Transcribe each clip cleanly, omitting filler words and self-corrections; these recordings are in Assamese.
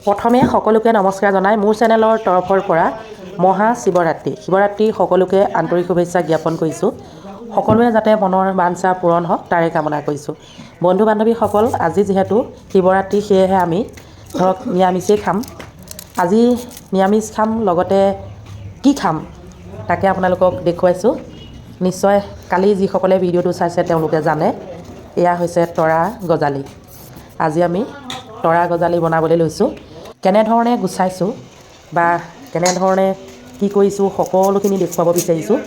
প্ৰথমে সকলোকে নমস্কাৰ জনাই মোৰ চেনেলৰ তৰফৰ পৰা শিৱৰাত্ৰি সকলোকে আন্তৰিক শুভেচ্ছা জ্ঞাপন কৰিছোঁ। সকলোৱে যাতে মনৰ বাঞ্ছা পূৰণ হওক তাৰে কামনা কৰিছোঁ। বন্ধু বান্ধৱীসকল, আজি যিহেতু শিৱৰাত্ৰি সেয়েহে আমি ধৰক নিৰামিষেই খাম। আজি নিৰামিষ খাম, লগতে কি খাম তাকে আপোনালোকক দেখুৱাইছোঁ। নিশ্চয় কালি যিসকলে ভিডিঅ'টো চাইছে তেওঁলোকে জানে, এয়া হৈছে তৰা গজালি। আজি আমি তৰা গজালি বনাবলৈ লৈছোঁ। কেনেধৰণে গুচাইছোঁ বা কেনেধৰণে কি কৰিছোঁ সকলোখিনি দেখুৱাব বিচাৰিছোঁ।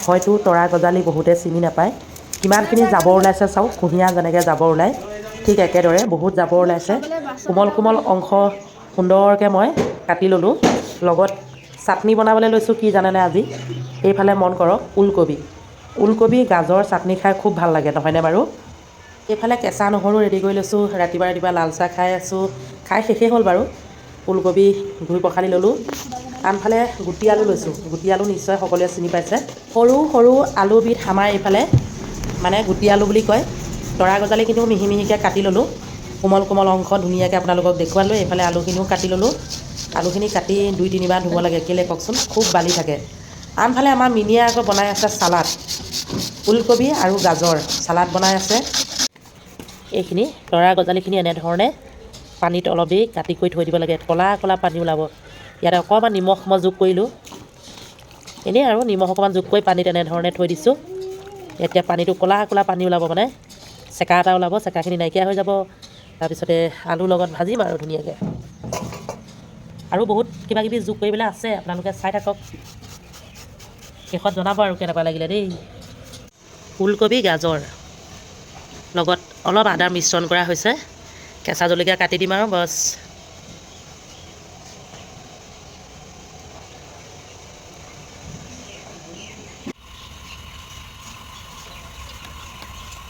হয়তো তৰা গজালি বহুতে চিনি নাপায়। কিমানখিনি জাবৰ ওলাইছে চাওক, কুঁহিয়া যেনেকৈ জাবৰ ওলায় ঠিক একেদৰে বহুত জাবৰ ওলাইছে। কোমল কোমল অংশ সুন্দৰকৈ মই কাটি ল'লোঁ। লগত চাটনি বনাবলৈ লৈছোঁ কি জানেনে আজি? এইফালে মন কৰক, ওলকবি গাজৰ চাটনি খাই খুব ভাল লাগে নহয়নে বাৰু? এইফালে কেঁচা নহৰু ৰেডি কৰি লৈছোঁ। ৰাতিপুৱা লাল চাহ খাই আছোঁ, খাই শেষেই হ'ল বাৰু। ওলকবি ধুই পখালি ল'লোঁ। আনফালে গুটি আলু লৈছোঁ। গুটি আলু নিশ্চয় সকলোৱে চিনি পাইছে। সৰু সৰু আলুবিধ আমাৰ এইফালে মানে গুটি আলু বুলি কয়। তৰা গজালি কিন্তু মিহি মিহিকৈ কাটি ল'লোঁ। কোমল কোমল অংশ ধুনীয়াকৈ আপোনালোকক দেখুৱালোঁ। এইফালে আলুখিনিও কাটি ল'লোঁ। আলুখিনি কাটি 2-3 বাৰ ধুব লাগে, কেলৈ কওকচোন, খুব বালি থাকে। আনফালে আমাৰ মিনিয়ে আকৌ বনাই আছে চালাড, ওলকবি আৰু গাজৰ চালাড বনাই আছে। এইখিনি তৰা গজালিখিনি এনেধৰণে পানীত অলপ দেৰি কাটি কৰি থৈ দিব লাগে। ক'লা ক'লা পানী ওলাব। ইয়াতে অকণমান নিমখ মই যোগ কৰিলোঁ। এনেই আৰু নিমখ অকণমান যোগ কৰি পানীত এনেধৰণে থৈ দিছোঁ। এতিয়া পানীটো ক'লা ক'লা পানী ওলাব, মানে চেকা এটা ওলাব, চেকাখিনি নাইকিয়া হৈ যাব। তাৰপিছতে আলুৰ লগত ভাজিম আৰু ধুনীয়াকৈ। আৰু বহুত কিবাকিবি যোগ কৰিবলৈ আছে, আপোনালোকে চাই থাকক। শেষত জনাব আৰু কেনেকুৱা লাগিলে দেই। ওলকবি গাজৰ লগত অলপ আদাৰ মিশ্ৰণ কৰা হৈছে। কেঁচা জলকীয়া কাটি দিম আৰু বছ।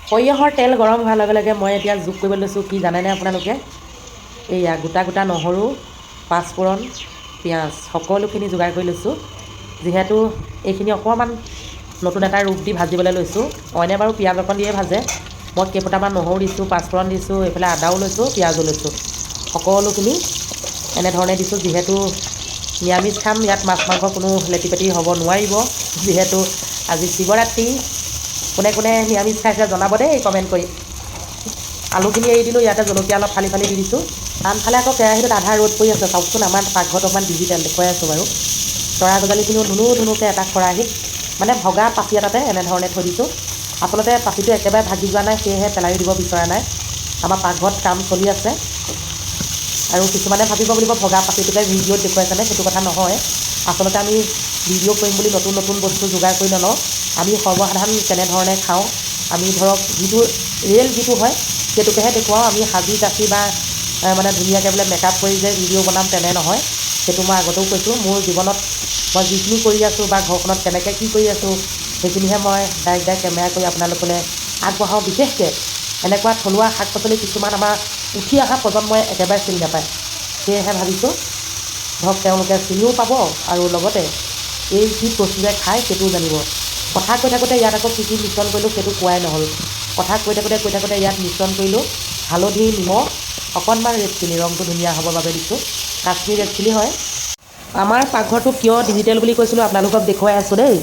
সৰিয়হৰ তেল গৰম হোৱাৰ লগে লগে মই এতিয়া যোগ কৰিব লৈছোঁ কি জানেনে আপোনালোকে? এইয়া গোটা গোটা নহৰু, পাঁচফোৰণ, পিঁয়াজ সকলোখিনি যোগাৰ কৰি লৈছোঁ। যিহেতু এইখিনি অকণমান নতুন এটা ৰূপ দি ভাজিবলৈ লৈছোঁ। অইনে বাৰু পিঁয়াজ অকণ দিয়ে ভাজে। মই কেইফুটামান নহৰু দিছোঁ, পাঁচফোৰণ দিছোঁ, এইফালে আদাও লৈছোঁ, পিঁয়াজো লৈছোঁ। সকলোখিনি এনেধৰণে দিছোঁ। যিহেতু নিৰামিষ খাম, ইয়াত মাছ মাংস কোনো লেটি পেটি হ'ব নোৱাৰিব। যিহেতু আজি শিৱৰাত্ৰি। কোনে কোনে নিৰামিষ খাইছে জনাব দেই কমেণ্ট কৰি। আলুখিনি এৰি দিলোঁ, ইয়াতে জলকীয়া অলপ ফালি ফালি দি দিছোঁ। আনফালে আকৌ কেৰাহীটোত আধা ৰ'দ পৰি আছে। চাওকচোন, আমাৰ পাকঘৰত অকণমান ডিজিটেল দেখুৱাই আছোঁ বাৰু। তৰা গজালিখিনিও ধুনুকৈ এটা খৰাহীত মানে ভগা পাচি এটাতে এনেধৰণে থৈ দিছোঁ। আচলতে পাচিটো একেবাৰে ভাগি যোৱা নাই, সেয়েহে পেলাই দিব বিচৰা নাই। আমাৰ পাকঘৰত কাম চলি আছে। আৰু কিছুমানে ভাবিব বুলিব ভগা পাচিটোকে ভিডিঅ'ত দেখুৱাইছেনে, সেইটো কথা নহয়। আচলতে আমি ভিডিঅ' কৰিম বুলি নতুন নতুন বস্তু যোগাৰ কৰি নলওঁ। আমি সৰ্বসাধাৰণ কেনেধৰণে খাওঁ, আমি ধৰক যিটো ৰিয়েল যিটো হয় সেইটোকেহে দেখুৱাওঁ। আমি সাজি কাচি বা মানে ধুনীয়াকৈ বোলে মেকআপ কৰি যে ভিডিঅ' বনাম তেনে নহয়। সেইটো মই আগতেও কৈছোঁ। মোৰ জীৱনত মই যিখিনি কৰি আছোঁ বা ঘৰখনত কেনেকৈ কি কৰি আছোঁ সেইখিনিহে মই ডাইৰেক্ট কেমেৰা কৰি আপোনালোকলৈ আগবঢ়াওঁ। বিশেষকৈ এনেকুৱা থলুৱা শাক পাচলি কিছুমান আমাৰ উঠি অহা প্ৰজন্মই একেবাৰে চিনি নাপায়। সেয়েহে ভাবিছোঁ ধৰক তেওঁলোকে চিনিও পাব আৰু লগতে এই যি বস্তুৰে খায় সেইটোও জানিব। কথা কৈ থাকোঁতে ইয়াত আকৌ কি কি মিশ্ৰণ কৰিলোঁ সেইটো কোৱাই নহ'ল। কথা কৈ থাকোঁতে ইয়াত মিশ্ৰণ কৰিলোঁ হালধি, নিমখ, অকণমান ৰেড চিলি, ৰংটো ধুনীয়া হ'বৰ বাবে দিছোঁ। কাশ্মীৰ ৰেড চিলি হয়। আমাৰ পাকঘৰটো কিয় ডিজিটেল বুলি কৈছিলোঁ আপোনালোকক দেখুৱাই আছোঁ দেই।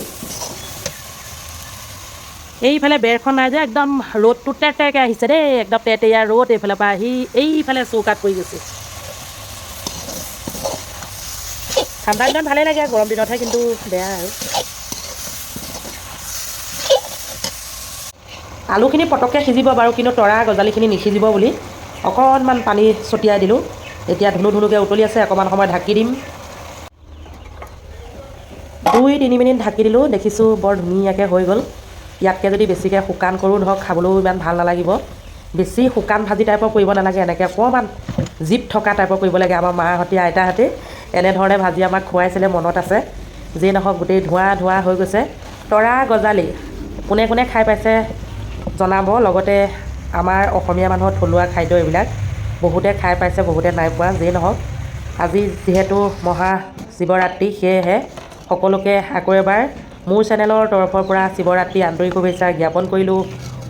এইফালে বেৰখন নাই যে, একদম ৰ'দটো তেৰতেৰকৈ আহিছে দেই। একদম তেৰতেৰীয়া ৰ'দ এইফালৰ পৰা আহি এইফালে চৌকাত পৰি গৈছে। ঠাণ্ডা দিনত ভালেই লাগে, গৰম দিনতহে কিন্তু বেয়া আৰু। আলুখিনি পটককৈ সিজিব বাৰু, কিন্তু তৰা গজালিখিনি নিসিজিব বুলি অকণমান পানী ছটিয়াই দিলোঁ। এতিয়া ধুনুকৈ উতলি আছে, অকণমান সময় ঢাকি দিম। 2-3 মিনিট ঢাকি দিলোঁ। দেখিছোঁ বৰ ধুনীয়াকৈ হৈ গ'ল। ইয়াতকৈ যদি বেছিকৈ শুকান কৰোঁ ধৰক খাবলৈও ইমান ভাল নালাগিব। বেছি শুকান ভাজি টাইপৰ কৰিব নালাগে, এনেকৈ অকণমান জীপ থকা টাইপৰ কৰিব লাগে। আমাৰ মাহঁতে আইতাহঁতে এনেধৰণে ভাজি আমাক খুৱাইছিলে, মনত আছে। যিয়ে নহওক গোটেই ধোঁৱা হৈ গৈছে। তৰা গজালি কোনে কোনে খাই পাইছে জনাব। লগতে আমাৰ অসমীয়া মানুহৰ থলুৱা খাদ্য এইবিলাক বহুতে খাই পাইছে, বহুতে নাই পোৱা। যিয়ে নহওক আজি যিহেতু মহাশিৱৰাত্ৰি, সেয়েহে সকলোকে আকৌ এবাৰ মোৰ চেনেলৰ তৰফৰ পৰা শিৱৰাত্ৰি আন্তৰিক শুভেচ্ছা জ্ঞাপন কৰিলোঁ।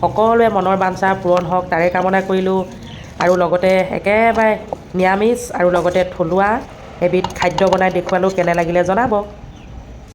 সকলোৱে মনৰ বাঞ্ছা পূৰণ হওক তাৰে কামনা কৰিলোঁ। আৰু লগতে একেবাৰে নিৰামিষ আৰু লগতে থলুৱা এবিধ খাদ্য বনাই দেখুৱালোঁ, কেনে লাগিলে জনাব।